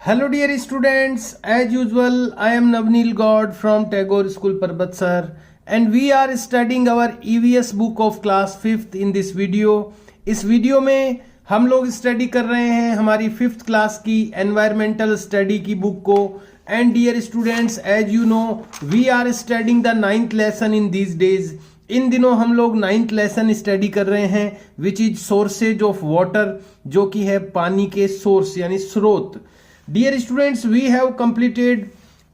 Hello dear students, as usual I am Navneel God from Tagore School Parbatsar and we are studying our EVS book of class 5th in this video. इस video में हम लोग study कर रहे हैं हमारी 5th class की environmental study की बुक को. And dear students, as you know we are studying the 9th lesson in these days. इन दिनों हम लोग 9th लेसन स्टडी कर रहे हैं which is sources of water, जो कि है पानी के सोर्स यानी स्रोत. Dear students, we have completed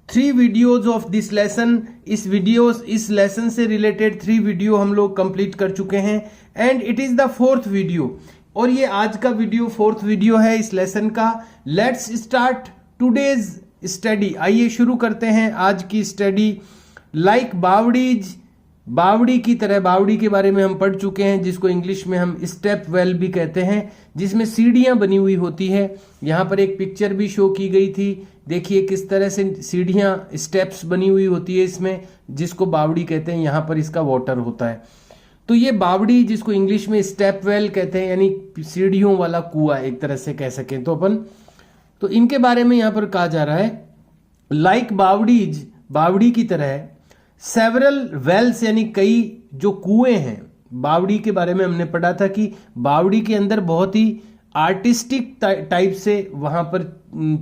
3 videos of this lesson. इस लेसन से रिलेटेड 3 वीडियो हम लोग कंप्लीट कर चुके हैं and it is the 4th video और ये आज का वीडियो 4th वीडियो है इस लेसन का. Let's start today's study. आइए शुरू करते हैं आज की स्टडी. लाइक बावड़ी की तरह, बावड़ी के बारे में हम पढ़ चुके हैं जिसको इंग्लिश में हम स्टेप वेल भी कहते हैं, जिसमें सीढ़ियां बनी हुई होती है. यहां पर एक पिक्चर भी शो की गई थी. देखिए किस तरह से सीढ़ियां, स्टेप्स बनी हुई होती है इसमें, जिसको बावड़ी कहते हैं. यहां पर इसका वाटर होता है. तो ये बावड़ी, जिसको इंग्लिश में स्टेप वेल कहते हैं, यानी सीढ़ियों वाला कुआं एक तरह से कह सकें तो अपन. तो इनके बारे में यहां पर कहा जा रहा है लाइक बावड़ी की तरह सेवरल वेल्स यानी कई जो कुएं हैं. बावड़ी के बारे में हमने पढ़ा था कि बावड़ी के अंदर बहुत ही आर्टिस्टिक टाइप से वहां पर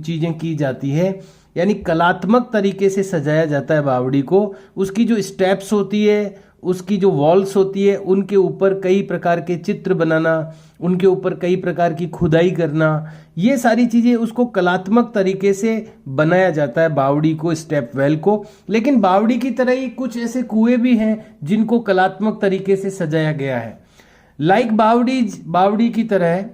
चीजें की जाती है, यानी कलात्मक तरीके से सजाया जाता है बावड़ी को. उसकी जो स्टेप्स होती है, उसकी जो वॉल्स होती है, उनके ऊपर कई प्रकार के चित्र बनाना, उनके ऊपर कई प्रकार की खुदाई करना, ये सारी चीजें उसको कलात्मक तरीके से बनाया जाता है बावड़ी को, स्टेप वेल को. लेकिन बावड़ी की तरह ही कुछ ऐसे कुएं भी हैं जिनको कलात्मक तरीके से सजाया गया है. लाइक बावड़ी की तरह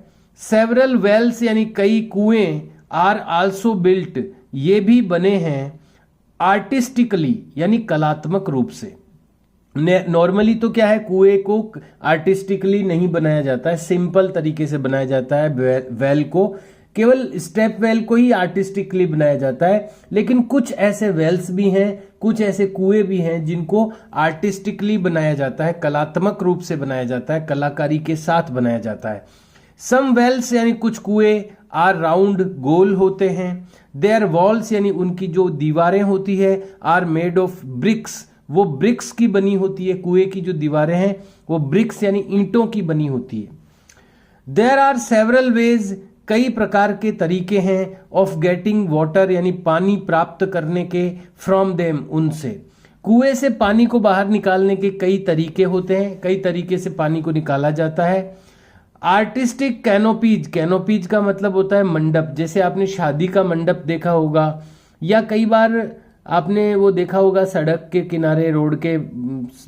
सेवरल वेल्स यानी कई कुएं आर आल्सो बिल्ट, ये भी बने हैं आर्टिस्टिकली यानी कलात्मक रूप से. नॉर्मली तो क्या है, कुएं को आर्टिस्टिकली नहीं बनाया जाता है, सिंपल तरीके से बनाया जाता है. वेल को, केवल स्टेप वेल को ही आर्टिस्टिकली बनाया जाता है. लेकिन कुछ ऐसे वेल्स भी हैं, कुछ ऐसे कुएं भी हैं जिनको आर्टिस्टिकली बनाया जाता है, कलात्मक रूप से बनाया जाता है, कलाकारी के साथ बनाया जाता है. सम वेल्स यानी कुछ कुएं आर राउंड, गोल होते हैं. देयर वॉल्स यानी उनकी जो दीवारें होती है आर मेड ऑफ ब्रिक्स, वो ब्रिक्स की बनी होती है. कुएं की जो दीवारें हैं वो ब्रिक्स यानी ईंटों की बनी होती है. देयर आर सेवरल वेज, कई प्रकार के तरीके हैं, ऑफ गेटिंग वाटर यानी पानी प्राप्त करने के, फ्रॉम देम उनसे. कुएं से पानी को बाहर निकालने के कई तरीके होते हैं, कई तरीके से पानी को निकाला जाता है. आर्टिस्टिक कैनोपीज का मतलब होता है मंडप. जैसे आपने शादी का मंडप देखा होगा, या कई बार आपने वो देखा होगा सड़क के किनारे, रोड के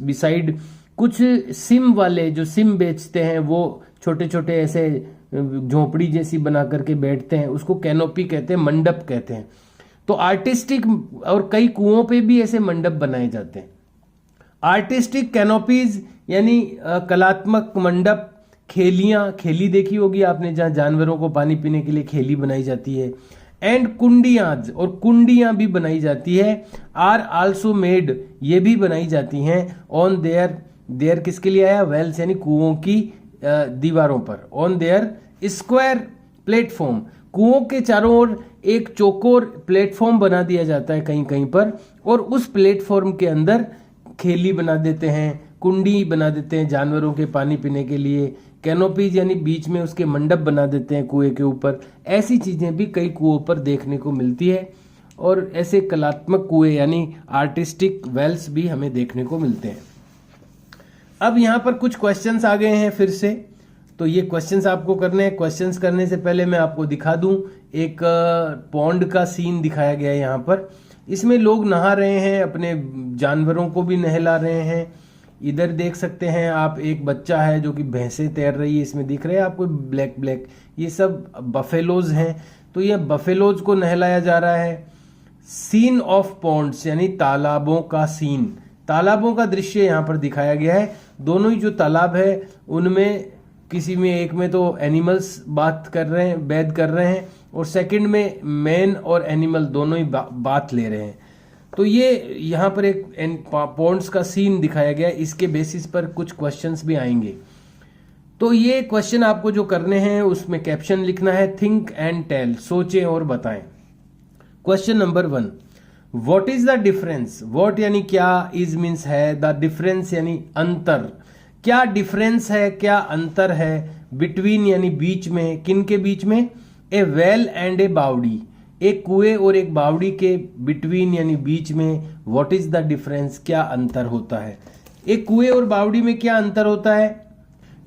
बिसाइड कुछ सिम वाले जो सिम बेचते हैं, वो छोटे छोटे ऐसे झोपड़ी जैसी बना करके बैठते हैं, उसको कैनोपी कहते हैं, मंडप कहते हैं. तो आर्टिस्टिक, और कई कुओं पे भी ऐसे मंडप बनाए जाते हैं. आर्टिस्टिक कैनोपीज यानी कलात्मक मंडप. खेली देखी होगी आपने, जहां जानवरों को पानी पीने के लिए खेली बनाई जाती है. एंड कुंडियाज, और कुंडियां भी बनाई जाती है. आर आल्सो मेड, ये भी बनाई जाती हैं. ऑन देयर किसके लिए आया, वेल्स यानी कुओं की दीवारों पर. ऑन देयर स्क्वायर प्लेटफॉर्म, कुओं के चारों ओर एक चौकोर प्लेटफॉर्म बना दिया जाता है कहीं कहीं पर, और उस प्लेटफॉर्म के अंदर खेली बना देते हैं, कुंडी बना देते हैं जानवरों के पानी पीने के लिए. कैनोपीज यानी बीच में उसके मंडप बना देते हैं कुएं के ऊपर. ऐसी चीजें भी कई कुओं पर देखने को मिलती है, और ऐसे कलात्मक कुएं यानी आर्टिस्टिक वेल्स भी हमें देखने को मिलते हैं. अब यहाँ पर कुछ क्वेश्चंस आ गए हैं फिर से, तो ये क्वेश्चंस आपको करने हैं. क्वेश्चंस करने से पहले मैं आपको दिखा दूं, एक पॉन्ड का सीन दिखाया गया है यहाँ पर. इसमें लोग नहा रहे हैं, अपने जानवरों को भी नहला रहे हैं. इधर देख सकते हैं आप, एक बच्चा है जो कि भैंसे तैर रही है, इसमें दिख रहे हैं आपको ब्लैक, ये सब बफेलोज हैं. तो ये बफेलोज को नहलाया जा रहा है. सीन ऑफ पॉन्ड्स यानी तालाबों का सीन, तालाबों का दृश्य यहाँ पर दिखाया गया है. दोनों ही जो तालाब है उनमें किसी में एक में तो एनिमल्स बैद कर रहे हैं, और सेकंड में मैन और एनिमल दोनों ही बात ले रहे हैं. तो ये यहाँ पर एक पॉन्ड्स का सीन दिखाया गया है. इसके बेसिस पर कुछ क्वेश्चंस भी आएंगे. तो ये क्वेश्चन आपको जो करने हैं उसमें कैप्शन लिखना है, थिंक एंड टेल, सोचें और बताएं. Question number 1, what is the difference? What यानी क्या, इज मीन्स है, द डिफरेंस यानी अंतर। क्या डिफरेंस है, क्या अंतर है, बिटवीन यानी बीच में, किन के बीच में? ए वेल एंड ए बावड़ी, एक कुएं और एक बावड़ी के बिटवीन यानी बीच में। व्हाट इज द डिफरेंस, क्या अंतर होता है? एक कुएं और बावड़ी में क्या अंतर होता है?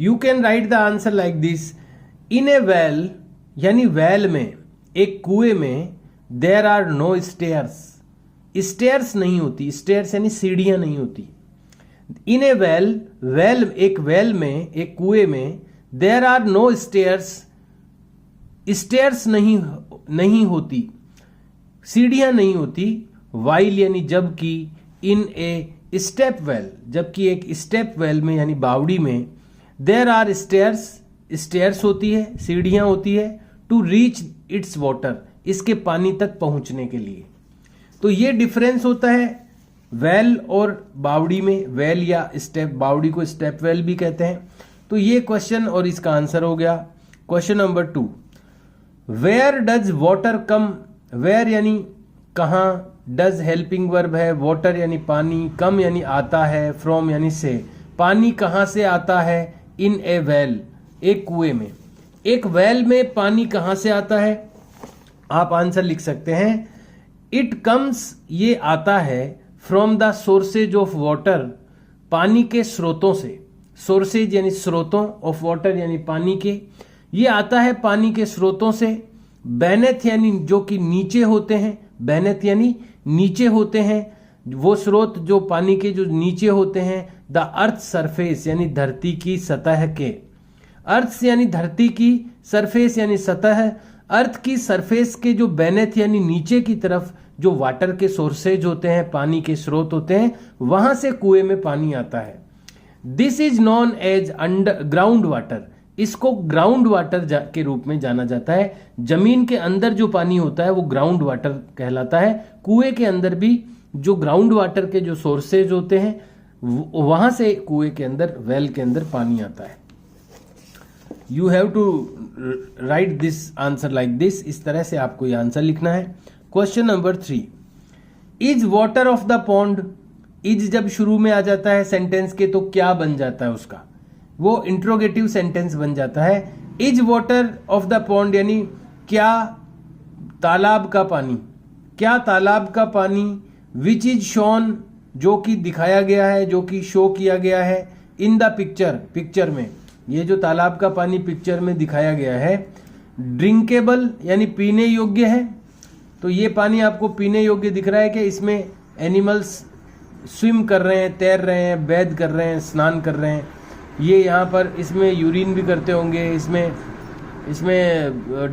You can write the answer like this, in a well यानी वेल में, एक कुएं में, there are no stairs, stairs नहीं होती, स्टेयर्स यानी सीढ़ियां नहीं होती। इन ए वेल, वेल एक वेल में, एक कुएं में, there are no stairs, stairs नहीं होती, सीढ़ियां नहीं होती। वाइल यानी जबकि, इन ए स्टेप वेल, जबकि एक स्टेप वेल में यानी बावड़ी में, देयर आर स्टेयर्स, स्टेयर्स होती है, सीढ़ियां होती है, टू रीच इट्स वाटर, इसके पानी तक पहुंचने के लिए। तो ये डिफरेंस होता है वेल और बावड़ी में। वेल या स्टेप, बावड़ी को स्टेप वेल भी कहते हैं। तो ये क्वेश्चन और इसका आंसर हो गया। Question number 2, where does water come? Where यानी कहाँ, डज हेल्पिंग वर्ब है, वाटर यानी पानी, कम यानी आता है, फ्रॉम यानी से। पानी कहाँ से आता है? इन ए वेल, एक कुएं में। एक वेल में पानी कहाँ से आता है? आप आंसर लिख सकते हैं, इट कम्स, ये आता है, from the sources of water, पानी के स्रोतों से। सोर्सेज यानी स्रोतों, ऑफ वाटर यानी पानी के, ये आता है पानी के स्रोतों से। बेनेथ यानी जो कि नीचे होते हैं, बेनेथ यानी नीचे होते हैं, वो स्रोत जो पानी के जो नीचे होते हैं। द अर्थ सरफेस यानी धरती की सतह के, अर्थ यानी धरती की, सरफेस यानी सतह, अर्थ की सरफेस के जो बेनेथ यानी नीचे की तरफ जो वाटर के सोर्सेज होते हैं, पानी के स्रोत होते हैं, वहां से कुएं में पानी आता है। This is known as underground water, इसको ग्राउंड वाटर के रूप में जाना जाता है। जमीन के अंदर जो पानी होता है वो ग्राउंड वाटर कहलाता है। कुएं के अंदर भी जो ग्राउंड वाटर के जो सोर्सेज होते हैं, वहां से कुएं के अंदर, वेल के अंदर पानी आता है। You have to write this answer like this, इस तरह से आपको ये आंसर लिखना है। Question number 3, is water of the pond? Is जब शुरू में आ जाता है सेंटेंस के तो क्या बन जाता है उसका? वो इंट्रोगेटिव सेंटेंस बन जाता है। Is water of the pond यानी क्या तालाब का पानी, क्या तालाब का पानी, विच इज शोन, जो कि दिखाया गया है, जो कि शो किया गया है, इन द पिक्चर, पिक्चर में, ये जो तालाब का पानी पिक्चर में दिखाया गया है। ड्रिंकेबल यानी पीने योग्य है, तो ये पानी आपको पीने योग्य दिख रहा है कि इसमें एनिमल्स स्विम कर रहे हैं, तैर रहे हैं, बैद कर रहे हैं, स्नान कर रहे हैं। ये यहाँ पर इसमें यूरिन भी करते होंगे, इसमें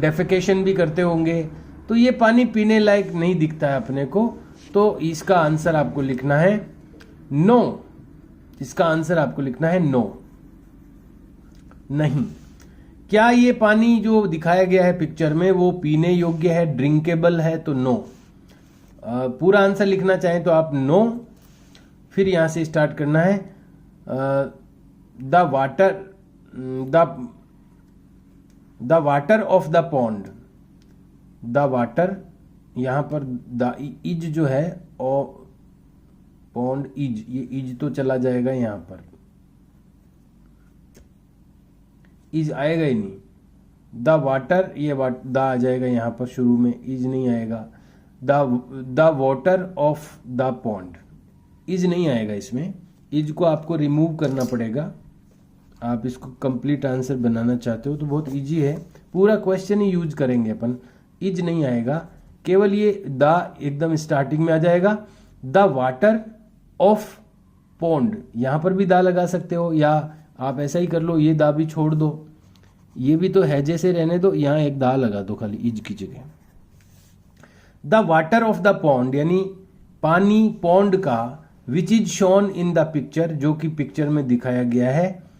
डेफिकेशन भी करते होंगे। तो ये पानी पीने लायक नहीं दिखता है अपने को। तो इसका आंसर आपको लिखना है नो, इसका आंसर आपको लिखना है नो, नहीं। क्या ये पानी जो दिखाया गया है पिक्चर में वो पीने योग्य है, ड्रिंकेबल है? तो नो। पूरा आंसर लिखना चाहें तो आप नो, फिर यहां से स्टार्ट करना है। The water of the pond, the water, यहां पर द इज जो है, और पॉन्ड इज, ये इज तो चला जाएगा, यहां पर इज आएगा ही नहीं। द वाटर, ये द आ जाएगा यहां पर, शुरू में इज नहीं आएगा। The water of the pond, is नहीं आएगा इसमें, इज को आपको रिमूव करना पड़ेगा। आप इसको कंप्लीट आंसर बनाना चाहते हो तो बहुत इजी है, पूरा क्वेश्चन ही यूज करेंगे अपन। इज नहीं आएगा, केवल ये द एकदम स्टार्टिंग में आ जाएगा। द वाटर ऑफ पॉन्ड, यहां पर भी द लगा सकते हो, या आप ऐसा ही कर लो, ये द भी छोड़ दो, ये भी तो है जैसे रहने दो, यहां एक द लगा दो खाली इज की जगह। The water of the pond यानी पानी पॉन्ड का, विच is shown in the picture, जो कि पिक्चर में दिखाया गया है।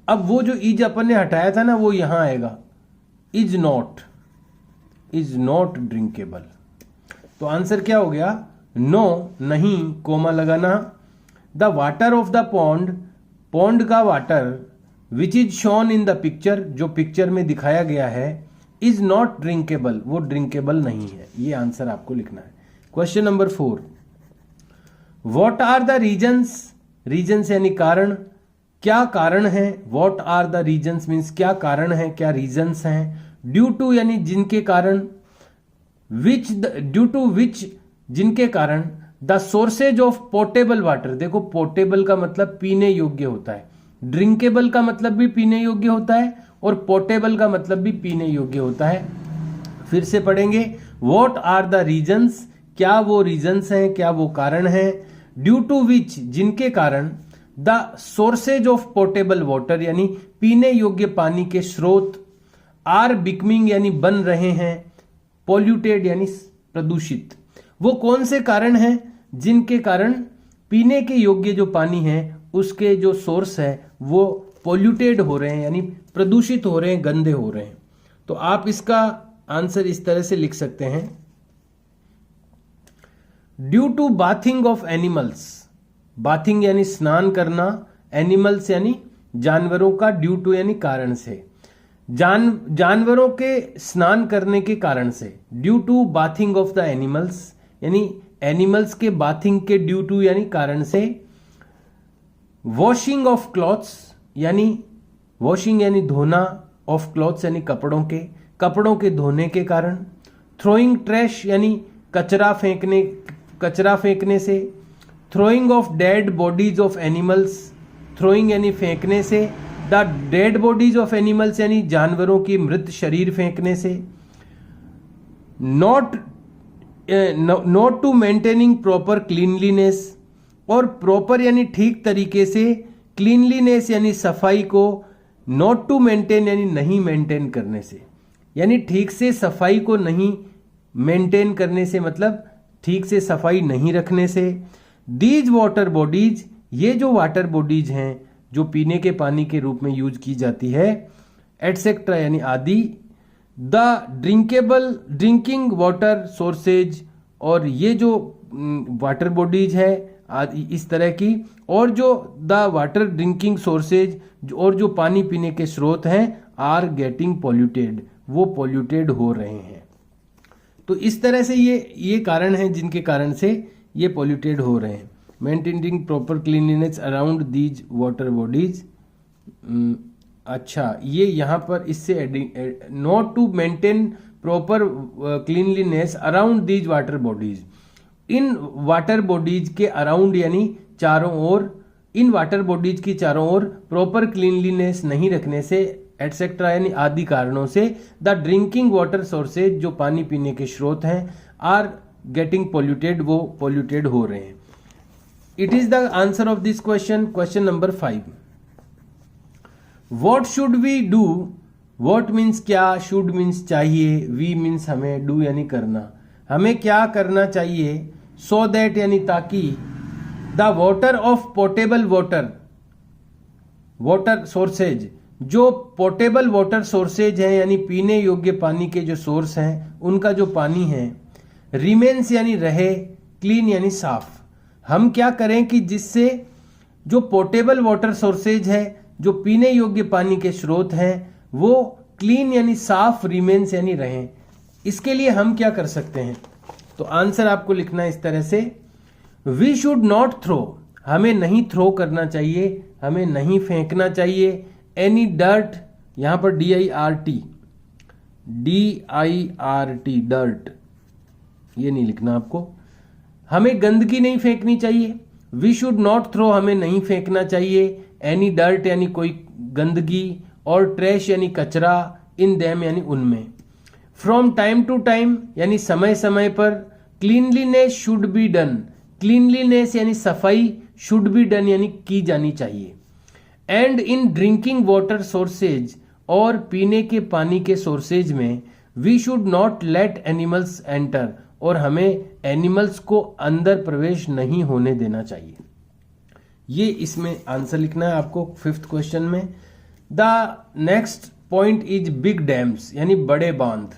अब वो जो इज अपन ने हटाया था ना, वो यहां आएगा, इज नॉट ड्रिंकेबल। तो आंसर क्या हो गया? नो, नहीं, कोमा लगाना। The water of the pond, pond का water, which is shown in the picture, जो पिक्चर में दिखाया गया है, इज नॉट ड्रिंकेबल, वो ड्रिंकेबल नहीं है। ये आंसर आपको लिखना है। Question number 4, what are the reasons, reasons यानी कारण, क्या कारण है। What are the reasons means क्या कारण है, क्या रीजन्स हैं। ड्यू टू यानी जिनके कारण, विच, ड्यू टू विच जिनके कारण, the sources of portable water, देखो पोर्टेबल का मतलब पीने योग्य होता है, ड्रिंकेबल का मतलब भी पीने योग्य होता है और पोर्टेबल का मतलब भी पीने योग्य होता है। फिर से पढ़ेंगे, व्हाट आर द रीजन्स, क्या वो रीजन्स हैं, क्या वो कारण हैं। ड्यू टू विच जिनके कारण, the sources of portable water यानी पीने योग्य पानी के स्रोत, आर बिकमिंग यानी बन रहे हैं, पॉल्यूटेड यानी प्रदूषित। वो कौन से कारण हैं जिनके कारण पीने के योग्य जो पानी है उसके जो सोर्स है वो पॉल्यूटेड हो रहे हैं यानी प्रदूषित हो रहे हैं, गंदे हो रहे हैं। तो आप इसका आंसर इस तरह से लिख सकते हैं, due to bathing of animals, bathing यानी स्नान करना, एनिमल्स यानी जानवरों का, ड्यू टू यानी कारण से, जानवरों के स्नान करने के कारण से, due to bathing of the animals यानी एनिमल्स के बाथिंग के ड्यू टू यानी कारण से। वॉशिंग ऑफ क्लॉथ्स यानी वॉशिंग यानी धोना, ऑफ क्लॉथ्स यानी कपड़ों के धोने के कारण। थ्रोइंग ट्रैश यानी कचरा फेंकने से। Throwing of dead bodies of animals, throwing यानी फेंकने से, the dead bodies of animals यानी जानवरों की मृत शरीर फेंकने से। Not to maintaining proper cleanliness, और प्रॉपर यानी ठीक तरीके से, क्लीनलीनेस यानी सफाई को, नॉट टू मेंटेन यानी नहीं मेंटेन करने से, यानी ठीक से सफाई को नहीं मेंटेन करने से मतलब ठीक से सफाई नहीं रखने से। दीज वाटर बॉडीज, ये जो वाटर बॉडीज हैं जो पीने के पानी के रूप में यूज की जाती है, एटसेट्रा यानी आदि। द ड्रिंकिंग वाटर सोर्सेज, और ये जो वाटर बॉडीज है इस तरह की, और जो द वाटर ड्रिंकिंग सोर्सेज और जो पानी पीने के स्रोत हैं, आर गेटिंग पॉल्यूटेड, वो पॉल्यूटेड हो रहे हैं। तो इस तरह से ये कारण है जिनके कारण से ये पॉल्यूटेड हो रहे हैं। Maintaining proper cleanliness around these water bodies, अच्छा ये यहाँ पर इससे not to maintain proper cleanliness around these water bodies, इन वाटर बॉडीज के अराउंड यानी चारों ओर, इन वाटर बॉडीज की चारों ओर प्रॉपर क्लीनलीनेस नहीं रखने से, एटसेट्रा यानी आदि कारणों से, द ड्रिंकिंग वाटर सोर्सेज जो पानी पीने के स्रोत हैं, आर गेटिंग पॉल्यूटेड, वो पॉल्यूटेड हो रहे हैं। It is the answer of this question. Question number 5, what should we do, what means क्या, शुड मीन्स चाहिए, वी मीन्स हमें, डू यानी करना, हमें क्या करना चाहिए। सो दैट यानी ताकि, the water of portable water sources, जो पोर्टेबल वाटर सोर्सेज हैं यानी पीने योग्य पानी के जो सोर्स हैं उनका जो पानी है, रिमेन्स यानी रहे, क्लीन यानी साफ। हम क्या करें कि जिससे जो पोर्टेबल वाटर सोर्सेज है, जो पीने योग्य पानी के स्रोत हैं, वो क्लीन यानी साफ, रिमेन्स यानी रहें। इसके लिए हम क्या कर सकते हैं, तो आंसर आपको लिखना है इस तरह से, वी शुड नॉट थ्रो, हमें नहीं थ्रो करना चाहिए, हमें नहीं फेंकना चाहिए, एनी डर्ट, यहां पर DIRT, डर्ट, ये नहीं लिखना आपको, हमें गंदगी नहीं फेंकनी चाहिए। वी शुड नॉट थ्रो, हमें नहीं फेंकना चाहिए, एनी डर्ट यानी कोई गंदगी, और ट्रैश यानी कचरा, इन देम यानी उनमें। फ्रॉम टाइम टू टाइम यानी समय समय पर, cleanliness should be done, cleanliness यानी सफाई, शुड बी डन यानी की जानी चाहिए। And in drinking water sources, और पीने के पानी के सोर्सेज में, we should not let animals enter, और हमें एनिमल्स को अंदर प्रवेश नहीं होने देना चाहिए। ये इसमें आंसर लिखना है आपको 5th क्वेश्चन में। The next point is big dams यानी बड़े बांध।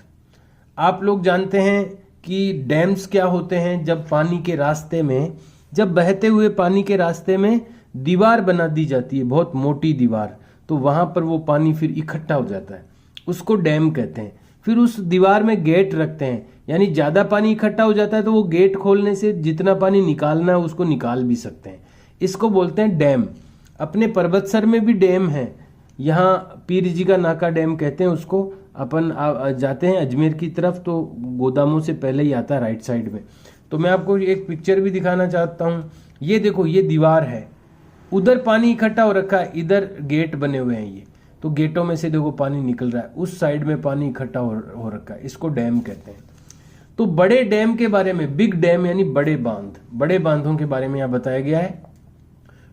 आप लोग जानते हैं कि डैम्स क्या होते हैं, जब पानी के रास्ते में, जब बहते हुए पानी के रास्ते में दीवार बना दी जाती है, बहुत मोटी दीवार, तो वहां पर वो पानी फिर इकट्ठा हो जाता है, उसको डैम कहते हैं। फिर उस दीवार में गेट रखते हैं, यानी ज़्यादा पानी इकट्ठा हो जाता है तो वो गेट खोलने से जितना पानी निकालना है उसको निकाल भी सकते हैं। इसको बोलते हैं डैम। अपने पर्वतसर में भी डैम है, यहाँ पीर जी का नाका डैम कहते हैं उसको। अपन जाते हैं अजमेर की तरफ तो गोदामों से पहले ही आता है राइट साइड में। तो मैं आपको एक पिक्चर भी दिखाना चाहता हूँ। ये देखो, ये दीवार है, उधर पानी इकट्ठा हो रखा है, इधर गेट बने हुए हैं ये, तो गेटों में से देखो पानी निकल रहा है, उस साइड में पानी इकट्ठा हो रखा है, इसको डैम कहते हैं। तो बड़े डैम के बारे में, बिग डैम यानी बड़े बांध, बड़े बांधों के बारे में यहाँ बताया गया है।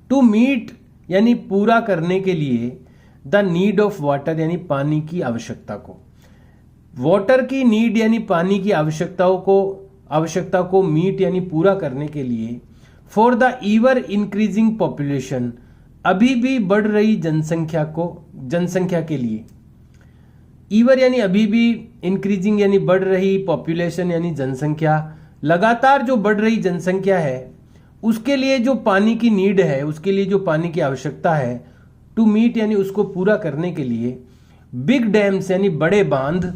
टू मीट यानी पूरा करने के लिए, द नीड ऑफ वाटर यानी पानी की आवश्यकता को, वाटर की नीड यानी पानी की आवश्यकता को मीट यानी पूरा करने के लिए, फॉर द ईवर इंक्रीजिंग पॉपुलेशन अभी भी बढ़ रही जनसंख्या के लिए, ईवर यानी अभी भी, इंक्रीजिंग यानी बढ़ रही, पॉपुलेशन यानी जनसंख्या, लगातार जो बढ़ रही जनसंख्या है उसके लिए जो पानी की नीड है, उसके लिए जो पानी की आवश्यकता है, टू मीट यानी उसको पूरा करने के लिए, बिग डैम्स यानी बड़े बांध,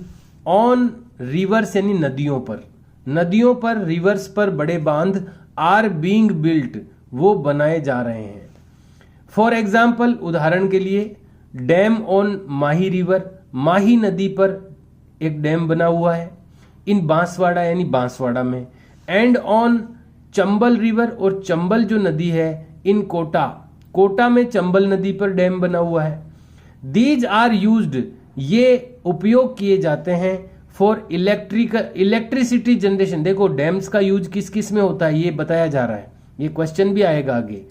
ऑन रिवर्स यानी नदियों पर, रिवर्स पर बड़े बांध, आर बीइंग बिल्ट वो बनाए जा रहे हैं। फॉर एग्जाम्पल उदाहरण के लिए, डैम ऑन माही रिवर, माही नदी पर एक डैम बना हुआ है, इन बांसवाड़ा यानी बांसवाड़ा में, एंड ऑन चंबल रिवर, और चंबल जो नदी है इन कोटा में चंबल नदी पर डैम बना हुआ है। दीज आर यूज्ड ये उपयोग किए जाते हैं फॉर इलेक्ट्रिसिटी जनरेशन। देखो डैम्स का यूज किस किस में होता है ये बताया जा रहा है, ये क्वेश्चन भी आएगा आगे।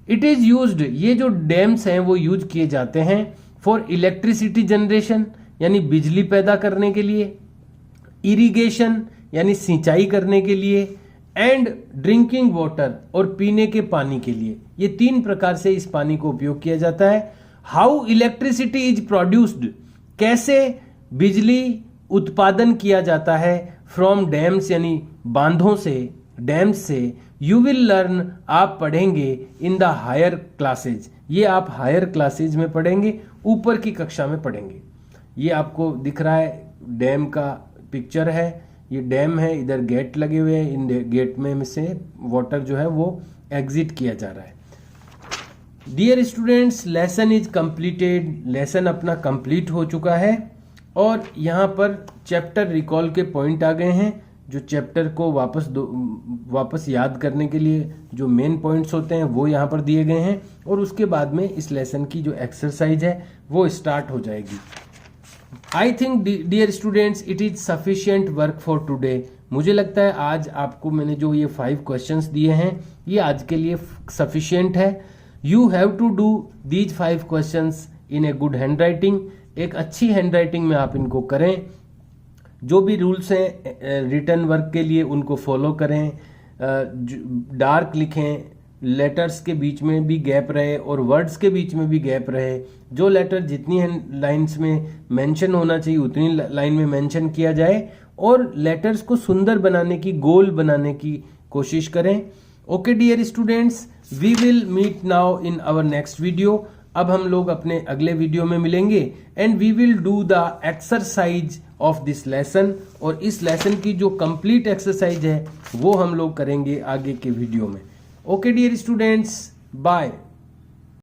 इट इज यूज्ड, ये जो डैम्स हैं वो यूज किए जाते हैं फॉर इलेक्ट्रिसिटी जनरेशन यानी बिजली पैदा करने के लिए, इरिगेशन यानी सिंचाई करने के लिए, एंड ड्रिंकिंग वाटर और पीने के पानी के लिए। ये तीन प्रकार से इस पानी को उपयोग किया जाता है। हाउ इलेक्ट्रिसिटी इज प्रोड्यूस्ड, कैसे बिजली उत्पादन किया जाता है, फ्रॉम डैम्स यानी बांधों से, डैम्स से, यू विल लर्न आप पढ़ेंगे इन द हायर क्लासेज, ये आप हायर क्लासेज में पढ़ेंगे, ऊपर की कक्षा में पढ़ेंगे। ये आपको दिख रहा है डैम का पिक्चर है, ये डैम है, इधर गेट लगे हुए हैं, इन गेट में से वाटर जो है वो एग्जिट किया जा रहा है। Dear students, lesson is completed, lesson अपना कंप्लीट हो चुका है और यहाँ पर चैप्टर रिकॉल के पॉइंट आ गए हैं। जो चैप्टर को वापस याद करने के लिए जो मेन पॉइंट्स होते हैं वो यहाँ पर दिए गए हैं, और उसके बाद में इस लेसन की जो एक्सरसाइज है वो स्टार्ट हो जाएगी। I think dear students it is sufficient work for today. मुझे लगता है आज आपको मैंने जो ये 5 क्वेश्चंस दिए हैं ये आज के लिए सफिशियंट है। You have to do these 5 questions in a good handwriting, एक अच्छी हैंड राइटिंग में आप इनको करें। जो भी रूल्स हैं रिटर्न वर्क के लिए उनको फॉलो करें, डार्क लिखें, लेटर्स के बीच में भी गैप रहे और वर्ड्स के बीच में भी गैप रहे। जो लेटर जितनी लाइंस में मेंशन होना चाहिए उतनी लाइन में मेंशन किया जाए, और लेटर्स को सुंदर बनाने की, गोल बनाने की कोशिश करें। Okay dear students, we will meet now in our next video. अब हम लोग अपने अगले वीडियो में मिलेंगे and we will do the exercise of this lesson, और इस लेसन की जो कंप्लीट एक्सरसाइज है वो हम लोग करेंगे आगे के वीडियो में। Okay dear students, bye.